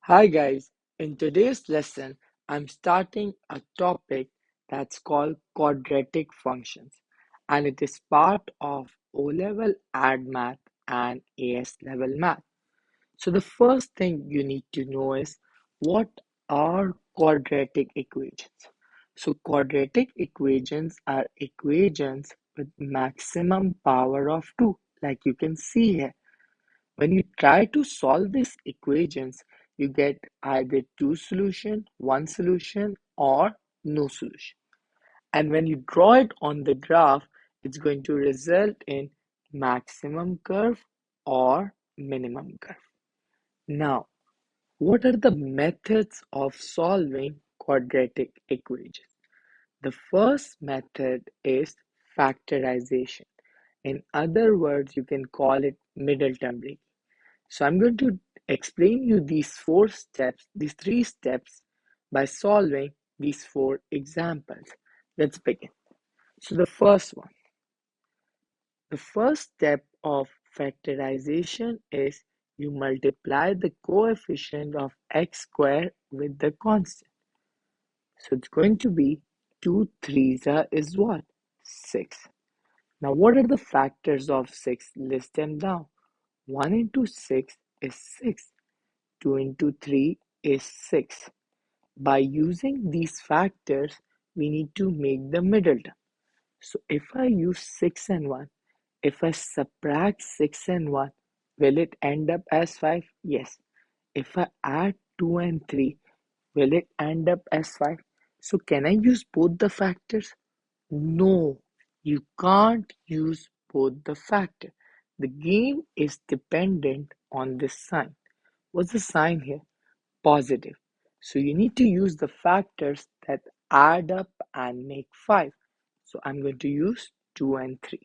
Hi guys, in today's lesson, I'm starting a topic that's called quadratic functions, and it is part of O-level add math and AS level math. So the first thing you need to know is what are quadratic equations? So quadratic equations are equations with maximum power of 2, like you can see here. When you try to solve these equations, you get either two solution, one solution, or no solution. And when you draw it on the graph, it's going to result in maximum curve or minimum curve. Now, what are the methods of solving quadratic equations? The first method is factorization. In other words, you can call it middle term breaking. So I'm going to explain you these three steps by solving these four examples. Let's begin. So the first step of factorization is you multiply the coefficient of x squared with the constant. So it's going to be 2 threes is what? 6. Now what are the factors of 6? List them down. 1 into 6 is 6. 2 into 3 is 6. By using these factors, we need to make the middle term. So if I use 6 and 1, if I subtract 6 and 1, will it end up as 5? Yes. If I add 2 and 3, will it end up as 5? So can I use both the factors? No, you can't use both the factors. The game is dependent on this sign. What's the sign here? Positive. So you need to use the factors that add up and make 5. So I'm going to use 2 and 3.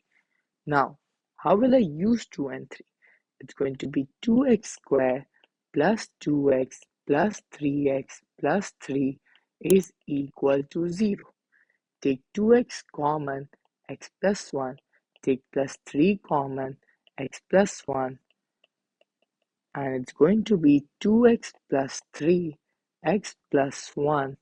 Now, how will I use 2 and 3? It's going to be 2x squared plus 2x plus 3x plus 3 is equal to 0. Take 2x common, x plus 1. Take plus 3 common, x plus 1, and it's going to be 2x plus 3 x plus 1,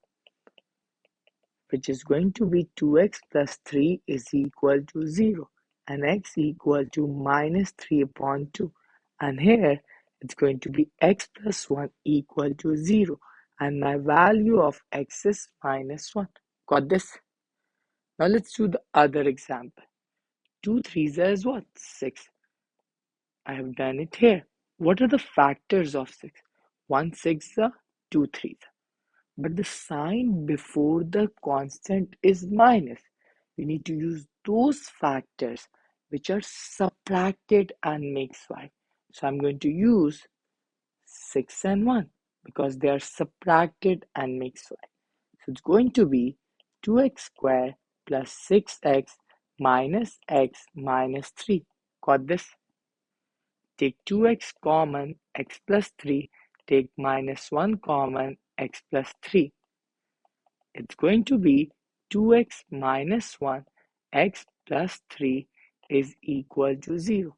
which is going to be 2x plus 3 is equal to 0 and x equal to minus 3 upon 2, and here it's going to be x plus 1 equal to 0 and my value of x is minus 1. Got this? Now let's do the other example. 2 threes is what? 6. I have done it here. What are the factors of 6? 1 6 2 3. But the sign before the constant is minus. We need to use those factors which are subtracted and makes 5. So I'm going to use 6 and 1 because they are subtracted and makes 5. So it's going to be 2x squared plus 6x minus x minus 3. Got this? Take 2x common, x plus 3. Take minus 1 common, x plus 3. It's going to be 2x minus 1, x plus 3 is equal to 0.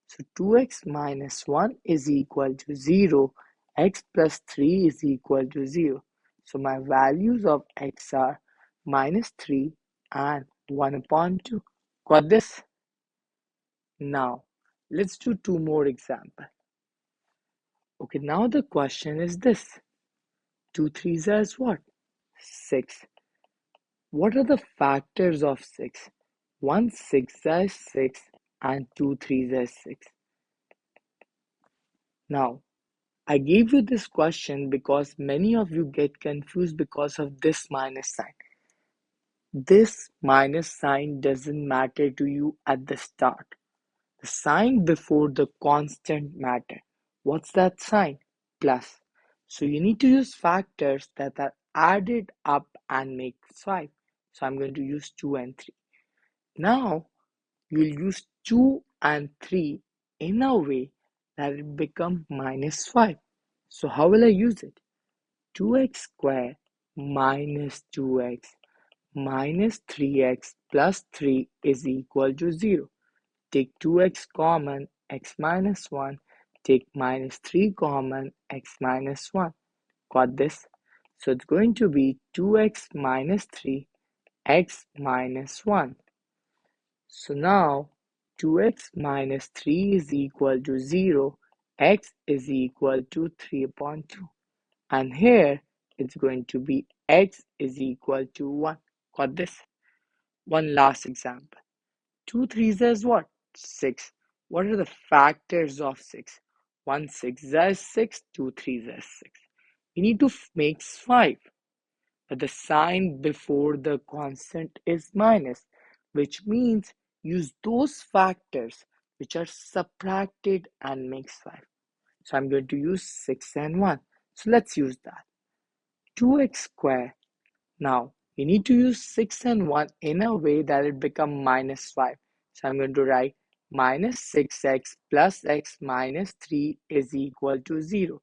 So 2x minus 1 is equal to 0, x plus 3 is equal to 0. So my values of x are minus 3 and 1 upon 2. Got this? Now, let's do two more examples. Okay, now the question is this. 2 threes is what? 6. What are the factors of 6? 1 6 is 6 and 2 3 is 6. Now, I gave you this question because many of you get confused because of this minus sign. This minus sign doesn't matter to you at the start. The sign before the constant matter. What's that sign? Plus. So you need to use factors that are added up and make 5. So I'm going to use 2 and 3. Now you'll use 2 and 3 in a way that it become minus 5. So how will I use it? 2x squared minus 2x minus 3x plus 3 is equal to 0. Take 2x common, x minus 1. Take minus 3 common, x minus 1. Got this? So it's going to be 2x minus 3, x minus 1. So now 2x minus 3 is equal to 0, x is equal to 3 upon 2. And here it's going to be x is equal to 1. Got this? One last example. 2 threes is what? 6. What are the factors of 6? 1 6 is 6, 2 threes is 6. We need to make 5. But the sign before the constant is minus, which means use those factors which are subtracted and makes 5. So I'm going to use 6 and 1. So let's use that. 2x squared. Now we need to use 6 and 1 in a way that it become minus 5. So I'm going to write minus 6x plus x minus 3 is equal to 0.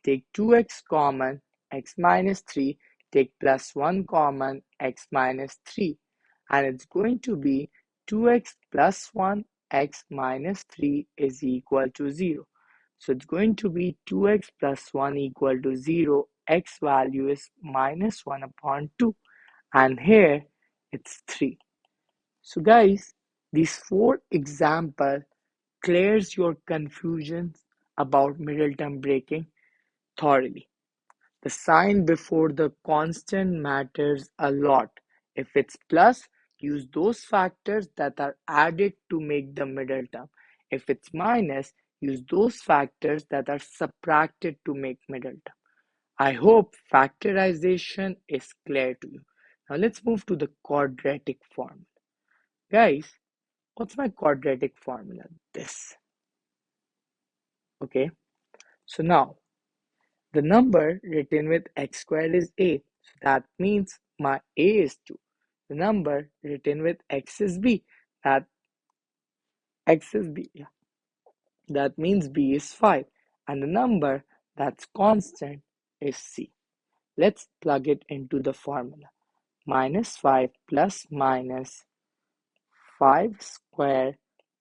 Take 2x common, x minus 3, take plus 1 common, x minus 3. And it's going to be 2x plus 1, x minus 3 is equal to 0. So it's going to be 2x plus 1 equal to 0. X value is minus 1 upon 2. And here it's 3. So guys, these 4 examples clears your confusion about middle term breaking thoroughly. The sign before the constant matters a lot. If it's plus, use those factors that are added to make the middle term. If it's minus, use those factors that are subtracted to make middle term. I hope factorization is clear to you. Now let's move to the quadratic formula. Guys, what's my quadratic formula? This. Okay. So now the number written with x squared is 8. So that means my a is 2. The number written with x is b. That x is b. Yeah. That means b is 5. And the number that's constant is c. Let's plug it into the formula. Minus 5 plus minus 5 square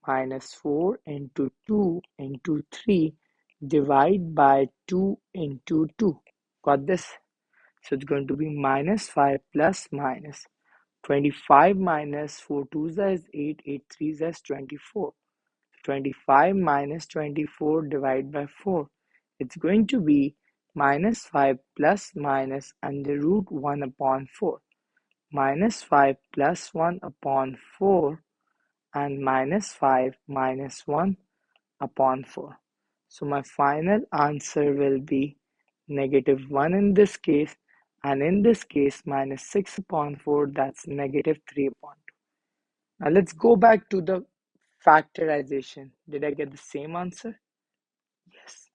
minus 4 into 2 into 3 divide by 2 into 2. Got this? So it's going to be minus 5 plus minus 25 minus 4 2s is 8, 8 3s is 24. 25 minus 24 divided by 4. It's going to be minus 5 plus minus under root 1 upon 4. Minus 5 plus 1 upon 4 and minus 5 minus 1 upon 4. So my final answer will be negative 1 in this case, and in this case minus 6 upon 4, that's negative 3 upon 2. Now let's go back to the factorization. Did I get the same answer? Yes.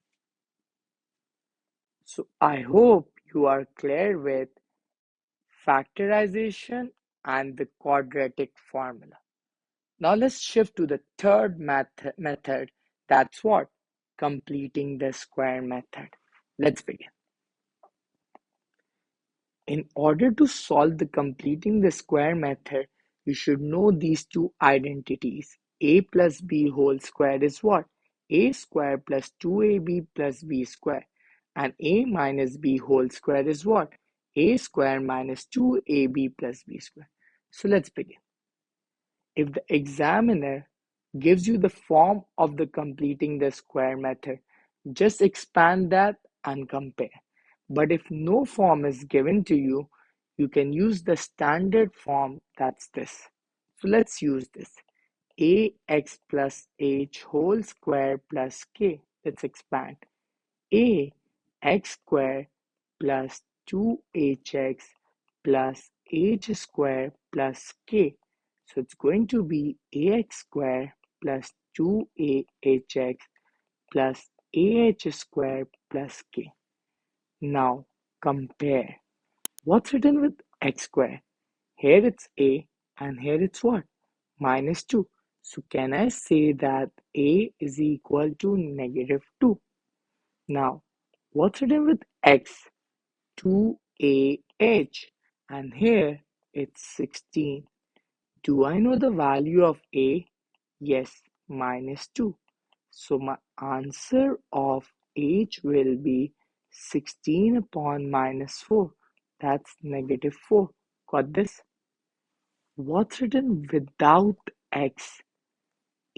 So I hope you are clear with factorization and the quadratic formula. Now let's shift to the third method. That's what? Completing the square method. Let's begin. In order to solve the completing the square method, you should know these two identities. A plus b whole square is what? A square plus 2ab plus b square. And a minus b whole square is what? A square minus 2ab plus b square. So let's begin. If the examiner gives you the form of the completing the square method, just expand that and compare. But if no form is given to you, you can use the standard form, that's this. So let's use this. Ax plus h whole square plus k. Let's expand. A x square plus 2hx plus h square plus k. So it's going to be ax square plus 2ahx plus ah square plus k. Now compare. What's written with x square? Here it's a and here it's what? Minus 2. So can I say that a is equal to negative 2? Now, what's written with x? 2ah, and here it's 16. Do I know the value of a? Yes, minus 2. So my answer of h will be 16 upon minus 4. That's negative 4. Got this? What's written without x?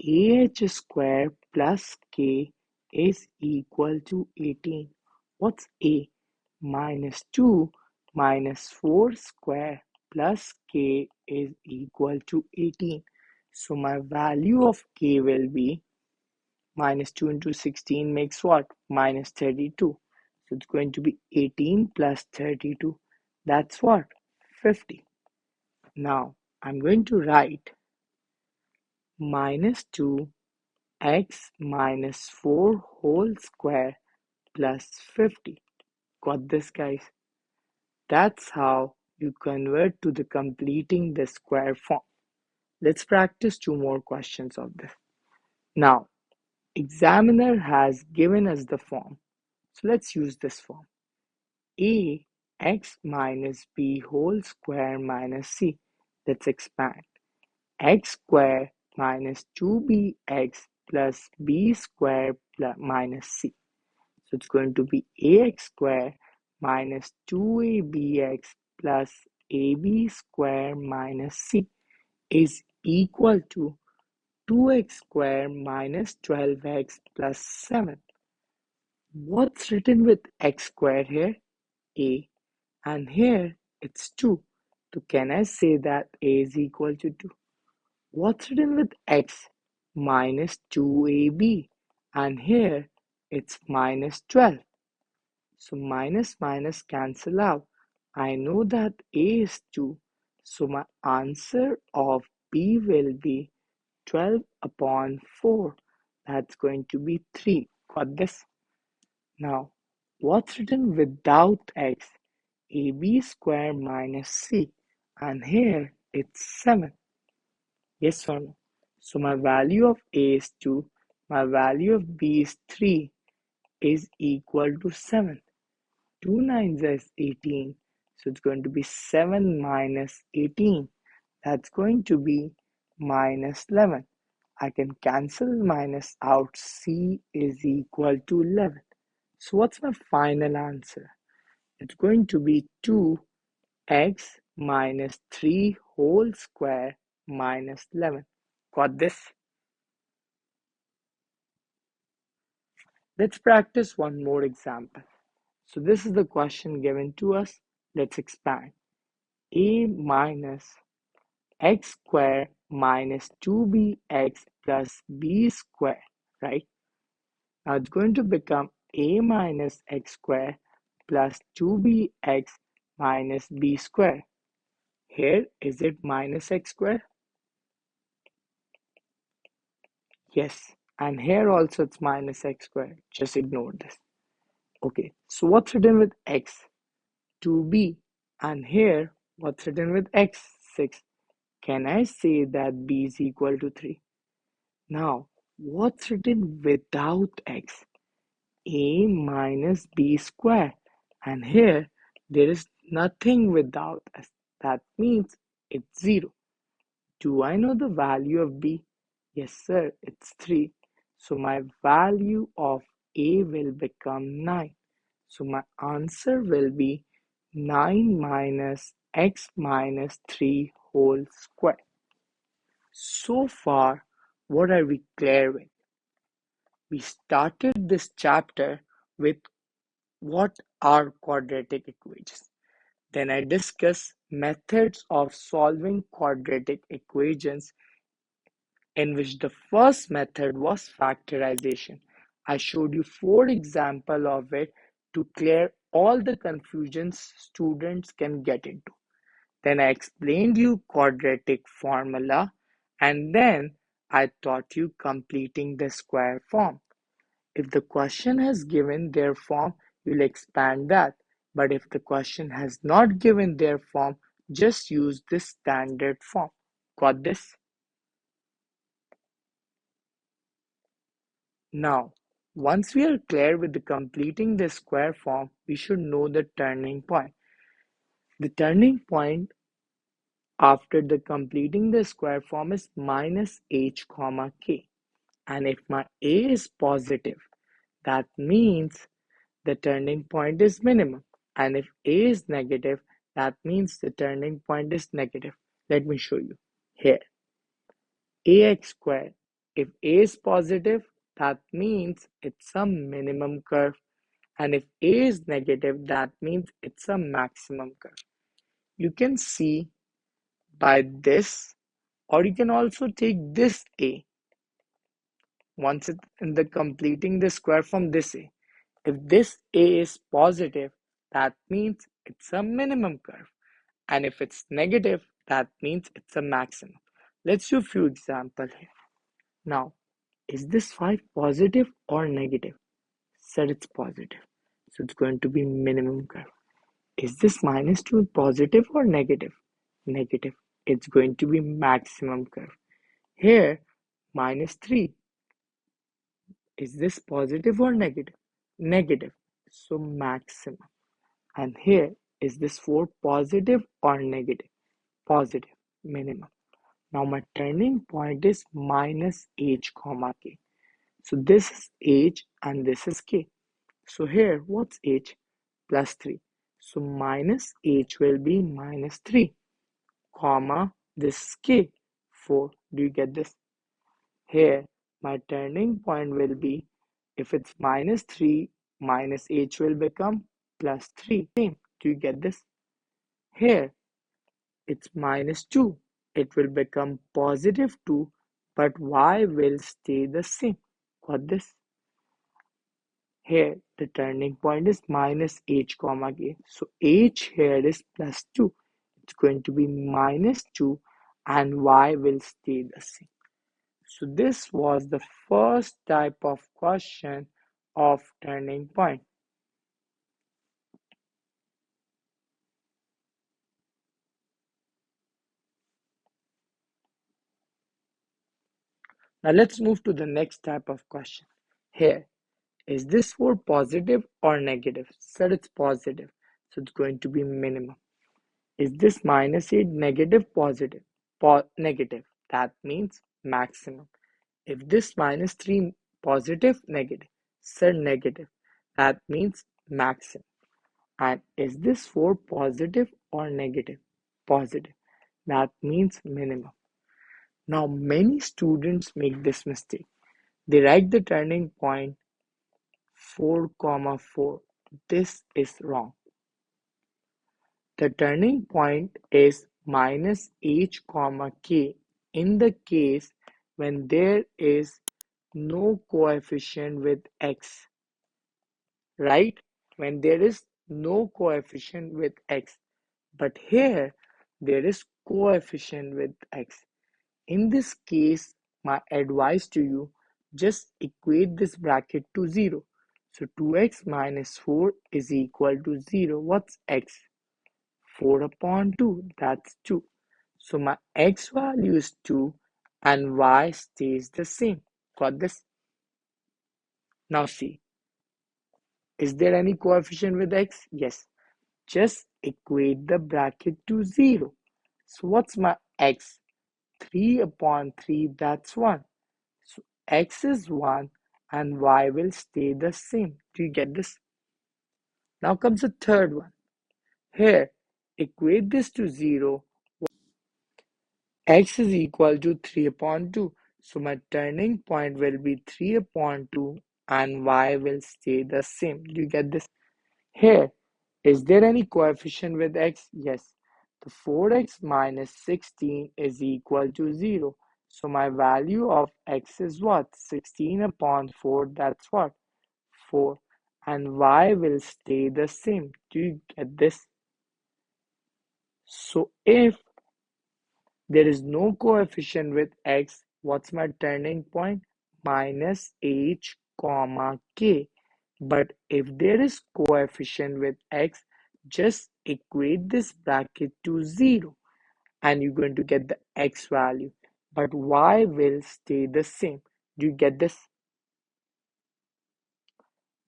Ah square plus k is equal to 18. What's a? Minus 2 minus 4 square plus k is equal to 18. So my value of k will be minus 2 into 16 makes what? Minus 32. So it's going to be 18 plus 32. That's what? 50. Now I'm going to write minus 2 x minus 4 whole square plus 50. Got this, guys? That's how you convert to the completing the square form. Let's practice two more questions of this. Now, examiner has given us the form. So let's use this form. A x minus b whole square minus c. Let's expand. X square minus 2bx plus b square plus minus c. So it's going to be ax square minus 2abx plus ab square minus c is equal to 2x square minus 12x plus 7. What's written with x square here? A. And here it's 2. So can I say that a is equal to 2? What's written with x? Minus 2ab. And here it's minus 12. So minus minus cancel out. I know that a is 2. So my answer of b will be 12 upon 4. That's going to be 3. Got this? Now, what's written without x? ab square minus c. And here it's 7. Yes or no? So my value of a is 2. My value of b is 3 is equal to 7. 2 nines is 18. So it's going to be 7 minus 18. That's going to be minus 11. I can cancel minus out. C is equal to 11. So what's my final answer? It's going to be 2x minus 3 whole square minus 11. Got this? Let's practice one more example. So this is the question given to us. Let's expand. A minus x square minus 2bx plus b square, right? Now it's going to become a minus x square plus 2bx minus b square. Here, is it minus x square? Yes. And here also it's minus x square. Just ignore this. Okay, so what's written with x? 2b. And here, what's written with x? 6. Can I say that b is equal to 3? Now, what's written without x? A minus b square. And here, there is nothing without us. That means it's 0. Do I know the value of b? Yes, sir, it's 3. So my value of a will become 9. So my answer will be 9 minus x minus 3 whole square. So far, what are we clear with? We started this chapter with what are quadratic equations. Then I discussed methods of solving quadratic equations, in which the first method was factorization. I showed you 4 examples of it to clear all the confusions students can get into. Then I explained you quadratic formula, and then I taught you completing the square form. If the question has given their form, you'll expand that. But if the question has not given their form, just use this standard form. Got this? Now, once we are clear with the completing the square form, we should know the turning point. The turning point after the completing the square form is minus h comma k. And if my a is positive, that means the turning point is minimum. And if a is negative, that means the turning point is negative. Let me show you. Here, ax squared. If a is positive, that means it's a minimum curve. And if a is negative, that means it's a maximum curve. You can see by this, or you can also take this a. Once it in the completing the square from this a. If this a is positive, that means it's a minimum curve. And if it's negative, that means it's a maximum. Let's do a few examples here. Now, is this 5 positive or negative? Said it's positive. So it's going to be minimum curve. Is this minus 2 positive or negative? Negative. It's going to be maximum curve. Here, minus 3. Is this positive or negative? Negative. So maximum. And here, is this 4 positive or negative? Positive. Minimum. Now my turning point is minus h comma k. So this is h and this is k. So here, what's h? Plus 3. So minus h will be minus 3, comma, this is k, 4. Do you get this? Here, my turning point will be, if it's minus 3, minus h will become plus 3. Same. Do you get this? Here, it's minus 2. It will become positive 2, but y will stay the same. Got this? Here, the turning point is minus h comma k. So h here is plus 2. It's going to be minus 2 and y will stay the same. So this was the first type of question of turning point. Now let's move to the next type of question. Here, is this 4 positive or negative? Said it's positive, so it's going to be minimum. Is this minus 8 negative, positive? Negative. That means maximum. If this minus 3 positive, negative. Said negative. That means maximum. And is this 4 positive or negative? Positive. That means minimum. Now many students make this mistake. They write the turning point 4 comma 4. This is wrong. The turning point is minus h comma k in the case when there is no coefficient with x, right? When there is no coefficient with x. But here there is coefficient with x. In this case, my advice to you, just equate this bracket to 0. So 2x minus 4 is equal to 0. What's x? 4 upon 2, that's 2. So my x value is 2 and y stays the same. Got this? Now see, is there any coefficient with x? Yes. Just equate the bracket to 0. So what's my x? 3 upon 3, that's 1. So x is 1 and y will stay the same. Do you get this? Now comes the third one. Here, equate this to 0. X is equal to 3 upon 2. So my turning point will be 3 upon 2 and y will stay the same. Do you get this? Here, is there any coefficient with x? Yes. The 4x minus 16 is equal to 0. So my value of x is what? 16 upon 4, that's what? 4. And y will stay the same. Do you get this? So if there is no coefficient with x, what's my turning point? Minus h comma k. But if there is coefficient with x, just equate this bracket to 0 and you're going to get the x value. But y will stay the same. Do you get this?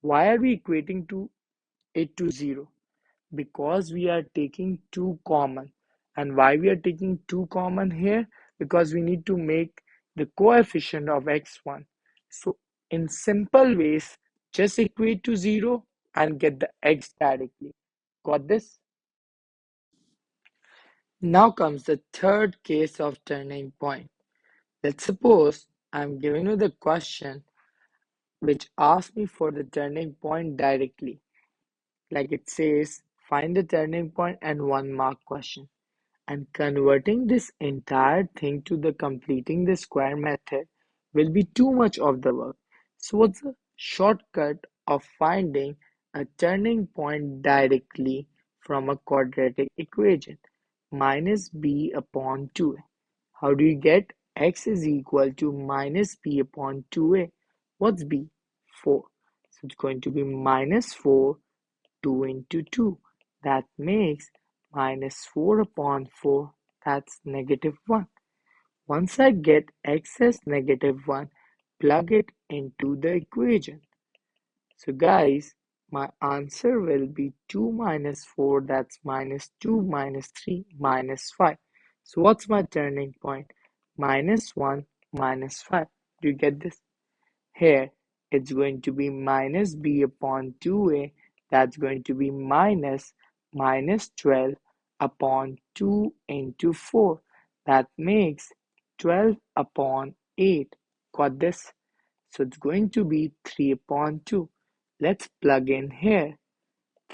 Why are we equating it to 0? Because we are taking 2 common. And why we are taking 2 common here? Because we need to make the coefficient of x1. So in simple ways, just equate to 0 and get the x directly. Got this? Now comes the third case of turning point. Let's suppose I'm giving you the question which asks me for the turning point directly. Like it says, find the turning point and 1 mark question. And converting this entire thing to the completing the square method will be too much of the work. So what's the shortcut of finding a turning point directly from a quadratic equation? Minus b upon 2a. How do you get x is equal to minus b upon 2a? What's b? 4. So it's going to be minus 4, 2 into 2. That makes minus 4 upon 4. That's negative 1. Once I get x as negative 1, plug it into the equation. So guys, my answer will be 2 minus 4, that's minus 2 minus 3 minus 5. So what's my turning point? Minus 1 minus 5. Do you get this? Here, it's going to be minus b upon 2a. That's going to be minus 12 upon 2 into 4. That makes 12 upon 8. Got this? So it's going to be 3 upon 2. Let's plug in here.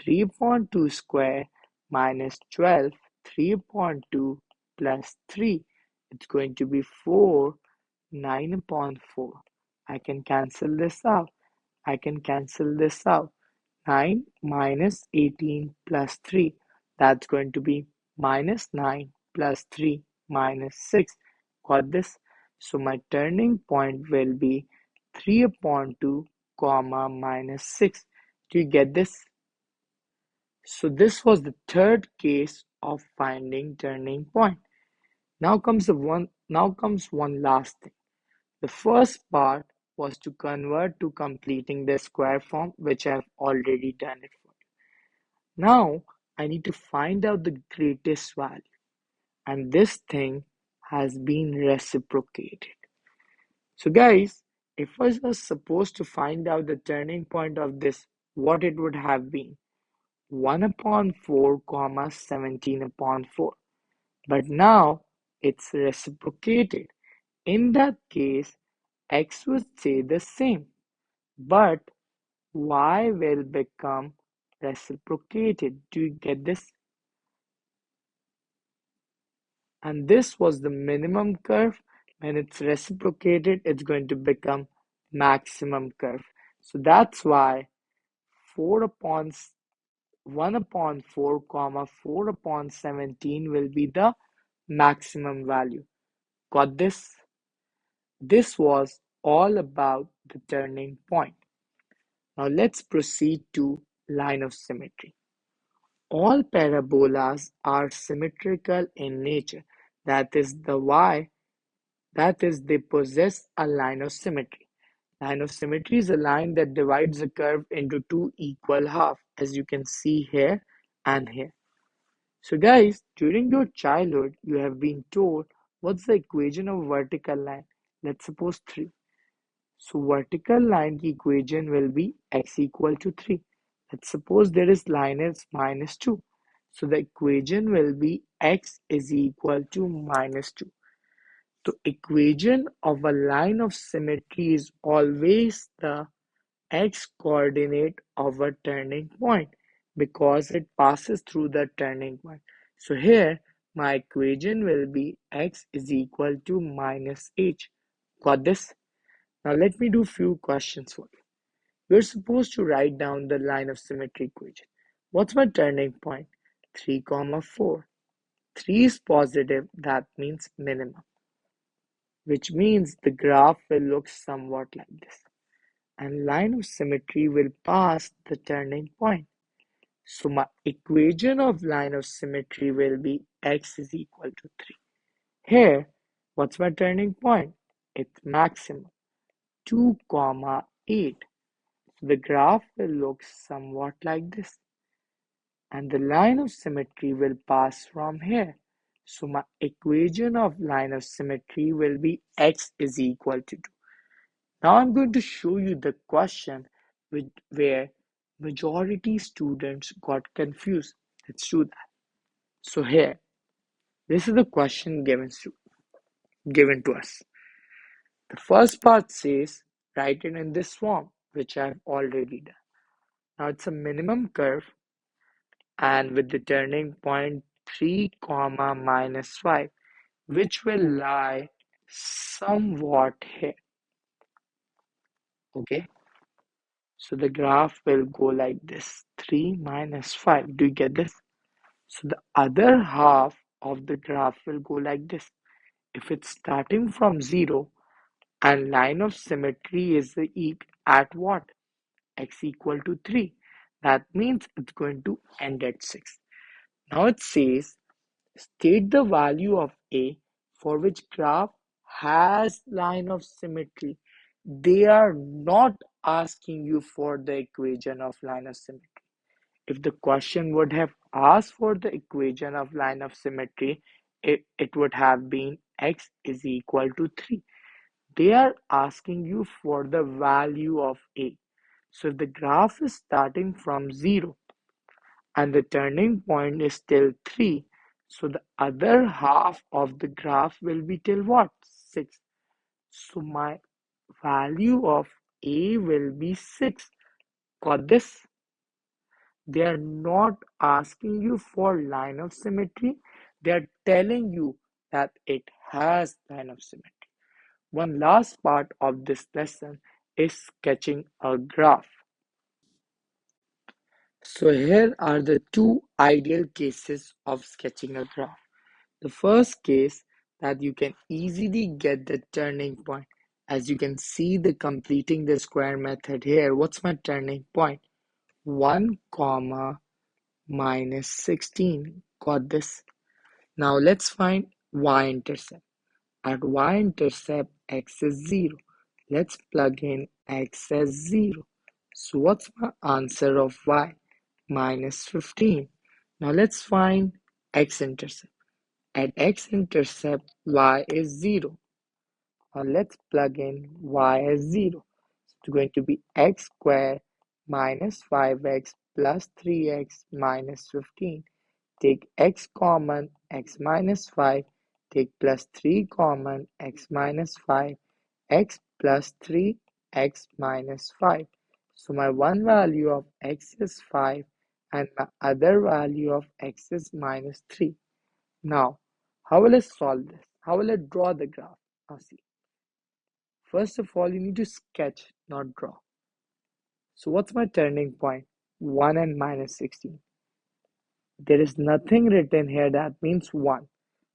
3 upon 2 square minus 12. 3 upon 2 plus 3. It's going to be 4. 9 upon 4. I can cancel this out. I can cancel this out. 9 minus 18 plus 3. That's going to be minus 9 plus 3 minus 6. Got this? So my turning point will be 3 upon 2 comma minus 6. Do you get this? So this was the third case of finding turning point. Now comes one last thing. The first part was to convert to completing the square form, which I've already done it for. Now I need to find out the greatest value, and this thing has been reciprocated. So guys, if I was supposed to find out the turning point of this, what it would have been 1 upon 4 comma 17 upon 4. But now it's reciprocated. In that case, x would stay the same, but y will become reciprocated. Do you get this? And this was the minimum curve. When it's reciprocated, it's going to become maximum curve. So that's why 4 upon 1 upon 4 comma 4 upon 17 will be the maximum value. Got this? This was all about the turning point. Now let's proceed to line of symmetry. All parabolas are symmetrical in nature. That is they possess a line of symmetry. Line of symmetry is a line that divides a curve into two equal halves, as you can see here and here. So guys, during your childhood, you have been told what's the equation of vertical line. Let's suppose 3. So vertical line equation will be x equal to 3. Let's suppose there is line is minus 2. So the equation will be x is equal to minus 2. The equation of a line of symmetry is always the x coordinate of a turning point because it passes through the turning point. So here my equation will be x is equal to minus h. Got this? Now let me do few questions for you. We're supposed to write down the line of symmetry equation. What's my turning point? 3 comma 4. 3 is positive, that means minimum, which means the graph will look somewhat like this. And line of symmetry will pass the turning point. So my equation of line of symmetry will be x is equal to 3. Here, what's my turning point? It's maximum, 2 comma 8. So the graph will look somewhat like this. And the line of symmetry will pass from here. So my equation of line of symmetry will be x is equal to 2. Now I'm going to show you the question where Majority students got confused. Let's do that. So here, this is the question given to us. The first part says, write it in this form, which I've already done. Now it's a minimum curve and with the turning point 3 comma minus 5, which will lie somewhat here. Okay, so the graph will go like this, 3 minus 5. Do you get this? So the other half of the graph will go like this. If it's starting from 0 and line of symmetry is at what? X equal to 3. That means it's going to end at 6. Now it says state the value of A for which graph has line of symmetry. They are not asking you for the equation of line of symmetry. If the question would have asked for the equation of line of symmetry, it would have been x is equal to 3. They are asking you for the value of A. So if the graph is starting from 0 and the turning point is till 3, so the other half of the graph will be till what? 6. So my value of A will be 6. Got this? They are not asking you for line of symmetry. They are telling you that it has line of symmetry. One last part of this lesson is sketching a graph. So here are the two ideal cases of sketching a graph. The first case that you can easily get the turning point. As you can see the completing the square method here. What's my turning point? 1 comma minus 16. Got this? Now let's find y-intercept. At y-intercept, x is 0. Let's plug in x as 0. So what's my answer of y? Minus 15. Now let's find x-intercept. At x-intercept, y is 0. Now let's plug in y as 0. It's going to be x squared minus 5x plus 3x minus 15. Take x common, x minus 5. Take plus 3 common, x minus 5. X plus 3, x minus 5. So my one value of x is 5 and my other value of x is minus 3. Now, how will I solve this? How will I draw the graph? Now see, first of all, you need to sketch, not draw. So what's my turning point? 1 and minus 16. There is nothing written here that means 1.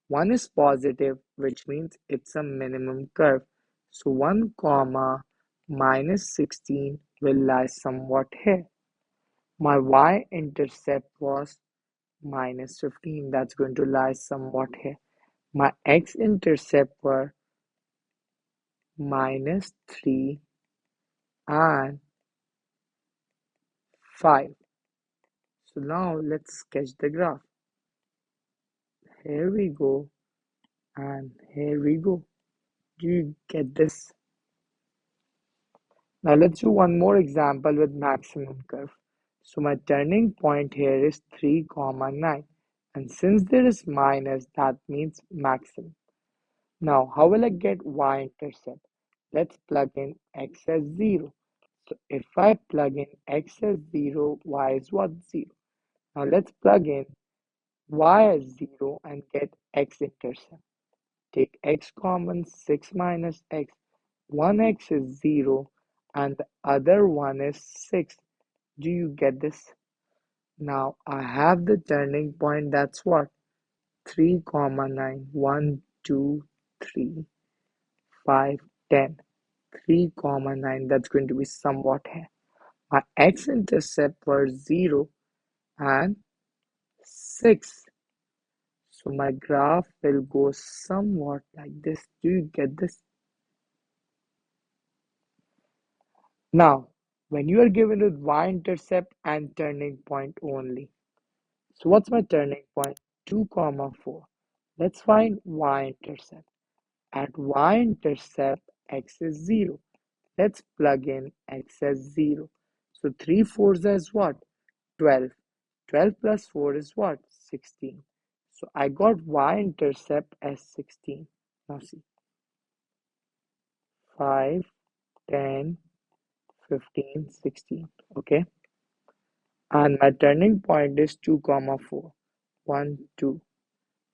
1 is positive, which means it's a minimum curve. So 1 comma minus 16 will lie somewhat here. My y-intercept was minus 15. That's going to lie somewhat here. My x-intercept were minus 3 and 5. So now let's sketch the graph. Here we go and here we go. Do you get this? Now let's do one more example with maximum curve. So my turning point here is 3 comma 9 and since there is minus that means maximum. Now how will I get y-intercept? Let's plug in x as 0. So if I plug in x as 0, y is what? 0. Now let's plug in y as 0 and get x-intercept. Take x common, 6 minus x. One x is 0 and the other one is 6. Do you get this? Now I have the turning point, that's what? 3 comma 9. 1, 2, 3, 5, 10. 3 comma 9, that's going to be somewhat here. My x-intercept was 0 and 6. So my graph will go somewhat like this. Do you get this? Now, when you are given with y-intercept and turning point only. So what's my turning point? 2 comma 4. Let's find y-intercept. At y-intercept, x is 0. Let's plug in x as 0. So 3 fours is what? 12. 12 plus 4 is what? 16. So I got y-intercept as 16. Now see, 5, 10, 15, 16. Okay. And my turning point is 2 comma 4. 1, 2.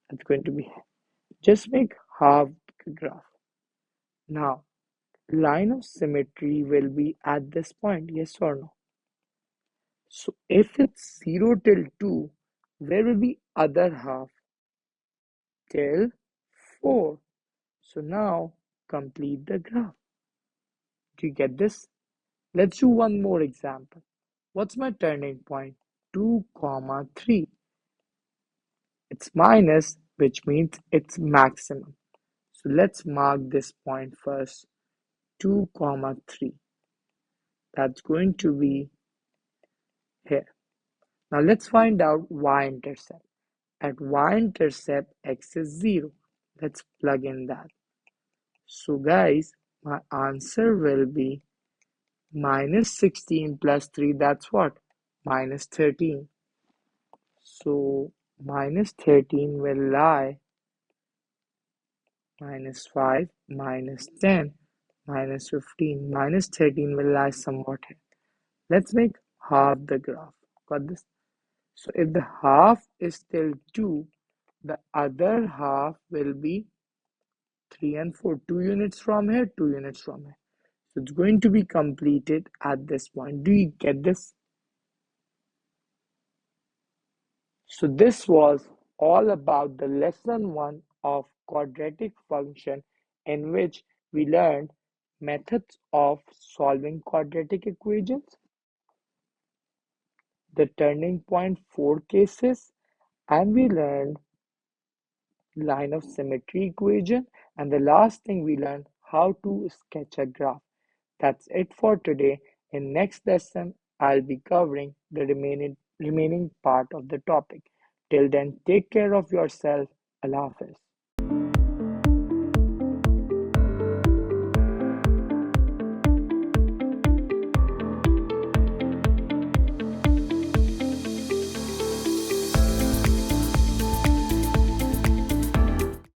That's going to be, just make half the graph. Now, line of symmetry will be at this point, yes or no? So if it's 0 till 2, where will be other half? Till 4. So now complete the graph. Do you get this? Let's do one more example. What's my turning point? 2 comma 3. It's minus, which means it's maximum. So let's mark this point first. 2 comma 3. That's going to be here. Now let's find out y-intercept. At y-intercept, x is 0. Let's plug in that. So guys, my answer will be minus 16 plus 3. That's what? Minus 13. So minus 13 will lie minus 5, minus 10, minus 15. Minus 13 will lie somewhat here. Let's make half the graph. Got this? So if the half is still 2, the other half will be 3 and 4. 2 units from here, 2 units from here. So it's going to be completed at this point. Do you get this? So this was all about the lesson 1 of quadratic function, in which we learned methods of solving quadratic equations, the turning point 4 cases, and we learned line of symmetry equation, and the last thing we learned how to sketch a graph. That's it for today. In next lesson, I'll be covering the remaining part of the topic. Till then, take care of yourself. Allah Hafiz.